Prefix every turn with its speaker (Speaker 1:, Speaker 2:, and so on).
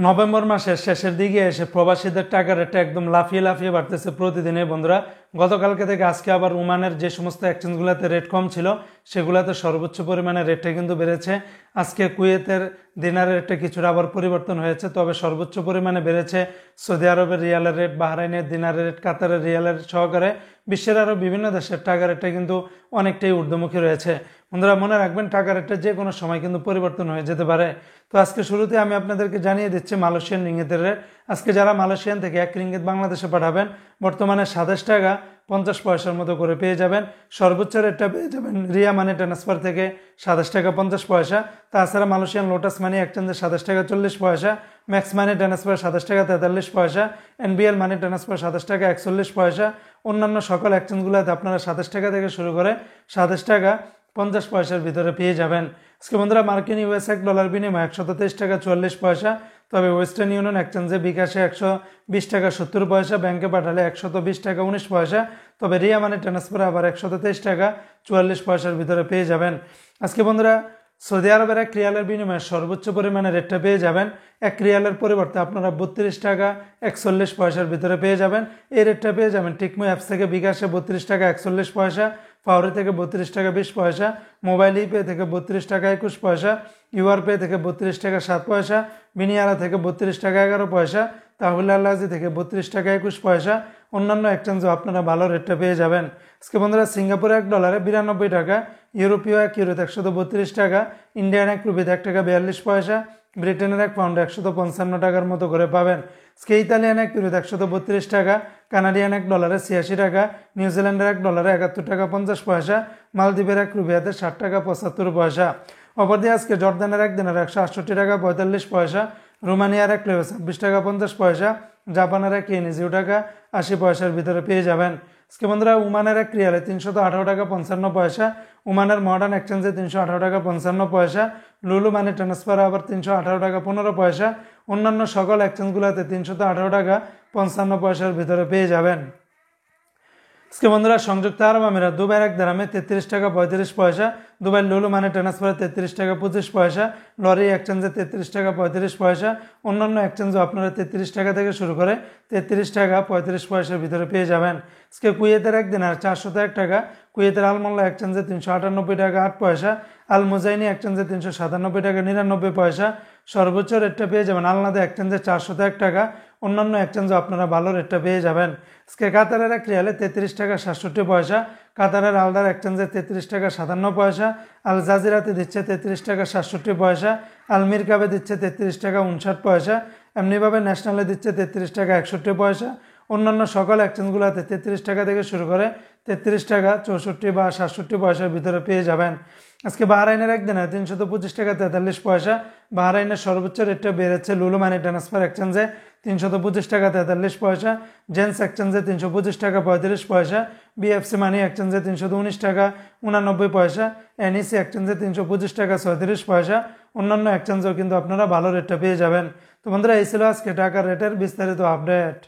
Speaker 1: November মাসের শেষের দিকে এসে প্রবাসীদের টাকার রেটটা একদম লাফিয়ে লাফিয়ে বাড়তেছে প্রতিদিনে বন্ধুরা। গতকালকে থেকে আজকে আবার ওমানের যে সমস্ত এক্সচেঞ্জগুলোতে রেট কম ছিল সেগুলোতে সর্বোচ্চ পরিমাণে রেটটা কিন্তু বেড়েছে। আজকে কুয়েতের দিনারের রেটটা কিছুটা আবার পরিবর্তন হয়েছে, তবে সর্বোচ্চ পরিমাণে বেড়েছে সৌদি আরবের রিয়ালের রেট, বাহরাইনের দিনারের রেট, কাতারের রিয়ালের রেট সহকারে বিশ্বের আরও বিভিন্ন দেশের টাকা রেটটা কিন্তু অনেকটাই ঊর্ধ্বমুখী রয়েছে। বন্ধুরা মনে রাখবেন, টাকা রেটটা যে কোনো সময় কিন্তু পরিবর্তন হয়ে যেতে পারে। তো আজকে শুরুতে আমি আপনাদেরকে জানিয়ে দিচ্ছি মালয়েশিয়ান রিঙ্গিতের রেট। আজকে যারা মালয়েশিয়ান থেকে 1 রিঙ্গিত বাংলাদেশে পাঠাবেন বর্তমানে 27 টাকা 50 পয়সার মতো করে পেয়ে যাবেন। সর্বোচ্চ রেটটা পেয়ে যাবেন রিয়া মানি ট্রান্সফার থেকে 27 টাকা 50 পয়সা। তাছাড়া মালয়েশিয়ান লোটাস মানি এক্সচেঞ্জে 27 টাকা 40 পয়সা, ম্যাক্স মানি ট্রান্সফার 27 টাকা 43 পয়সা, এনবিএল মানি ট্রান্সফার 27 টাকা 41 পয়সা। অন্যান্য সকল এক্সচেঞ্জগুলোতে আপনারা 27 টাকা থেকে শুরু করে 27 টাকা 50 পয়সার ভিতরে পেয়ে যাবেন। আজকে বন্ধুরা মার্কিন ইউএস $1 বিনিময় 123 টাকা 44 পয়সা। তবে ওয়েস্টার্ন ইউনিয়ন এক্সচেঞ্জে বিকাশে 120 টাকা 70 পয়সা, ব্যাংকে পাঠালে 120 টাকা 19 পয়সা। তবে রিয়া মানি ট্রান্সফার আবার 123 টাকা 44 পয়সার ভিতরে পেয়ে যাবেন। আজকে বন্ধুরা সৌদি আরবের 1 রিয়ালের বিনিময়ে সর্বোচ্চ পরিমাণে রেটটা পেয়ে যাবেন 1 রিয়ালের পরিবর্তে আপনারা 32 টাকা 41 পয়সার ভিতরে পেয়ে যাবেন। এই রেটটা পেয়ে যাবেন টিকমো অ্যাপস থেকে বিকাশে 32 টাকা 41 পয়সা, ফাওরি থেকে 32 টাকা 20 পয়সা, মোবাইল ইপে থেকে 32 টাকা 21 পয়সা, ইউআর পে থেকে 32 টাকা 7 পয়সা, বিনিয়ারা থেকে 32 টাকা 11 পয়সা, তাহুল আল্লাজি থেকে 32 টাকা 21 পয়সা। অন্যান্য এক্সচেঞ্জও আপনারা ভালো রেটটা পেয়ে যাবেন। আজকে বন্ধুরা সিঙ্গাপুরে $1 92 টাকা, ইউরোপীয় 1 ইউরোতে 132 টাকা, ইন্ডিয়ান 1 রুপিতে 1 টাকা 42 পয়সা, ব্রিটেনের 1 পাউন্ডে 155 টাকার মতো করে পাবেন। আজকে ইতালিয়ান 1 ইউরোতে 132 টাকা, কানাডিয়ান $1 86 টাকা, নিউজিল্যান্ডের $1 71 টাকা 50 পয়সা, মালদ্বীপের 1 রুপিয়াতে 60 টাকা 75 পয়সা। অপরদিকে আজকে জর্দানের 1 দিনার 168 টাকা 45 পয়সা, রোমানিয়ার 1 লেভে 26 টাকা 50 পয়সা, জাপানের 1 ইয়েন 0 টাকা 80 পয়সার ভিতরে পেয়ে যাবেন। আজকে বন্ধুরা ওমানের 1 রিয়ালে 318 টাকা 55 পয়সা, ওমানের মডার্ন এক্সচেঞ্জে 318 টাকা 55 পয়সা, লুলু মানি ট্রান্সফার আবার 318 টাকা 15 পয়সা। অন্যান্য সকল এক্সচেঞ্জগুলোতে 318 টাকা 55 পয়সার ভিতরে পেয়ে যাবেন। আজকে বন্ধুরা সংযুক্ত আরব আমিরাত দুবাইয়ের 1 দিরহামে 33 টাকা 35 পয়সা, দুবাই লুলু মানি ট্রান্সফারে 33 টাকা 25 পয়সা, লরি এক্সচেঞ্জে 33 টাকা 35 পয়সা। অন্যান্য এক্সচেঞ্জও আপনারা 33 টাকা থেকে শুরু করে 33 টাকা 35 পয়সার ভিতরে পেয়ে যাবেন। আজকে কুয়েতের 1 দিনার 401 টাকা, কুয়েতের আলমোল্লা এক্সচেঞ্জে 398 টাকা 8 পয়সা, আল মুজাইনি এক্সচেঞ্জে 397 টাকা 99 পয়সা। সর্বোচ্চ রেটটা পেয়ে যাবেন আলনাদা এক্সচেঞ্জে 401 টাকা। অন্যান্য এক্সচেঞ্জও আপনারা ভালো রেটটা পেয়ে যাবেন। আজকে কাতারের 1 রিয়ালে 33 টাকা 67 পয়সা, কাতারের আলদার এক্সচেঞ্জে 33 টাকা 57 পয়সা, আল জাজিরাতে দিচ্ছে 33 টাকা 67 পয়সা, আল মিরকাবে দিচ্ছে 33 টাকা 59 পয়সা, এমনিভাবে ন্যাশনালে দিচ্ছে 33 টাকা 61 পয়সা। অন্যান্য সকল এক্সচেঞ্জগুলোতে 33 টাকা থেকে শুরু করে 33 টাকা 64 বা 67 পয়সার ভিতরে পেয়ে যাবেন। আজকে বাহরাইনের 1 দিনে 325 টাকা 43 পয়সা, বাহরাইনের সর্বোচ্চ রেটটা বেড়েছে লুলু মানি ট্রান্সফার এক্সচেঞ্জে 325 টাকা 43 পয়সা, জেন্স এক্সচেঞ্জে 325 টাকা 35 পয়সা, বিএফসি মানি এক্সচেঞ্জে 319 টাকা 89 পয়সা, এনইসি এক্সচেঞ্জে 325 টাকা 36 পয়সা। অন্যান্য এক্সচেঞ্জেও কিন্তু আপনারা ভালো রেটটা পেয়ে যাবেন। তো বন্ধুরা এই ছিল আজকে টাকার রেটের বিস্তারিত আপডেট।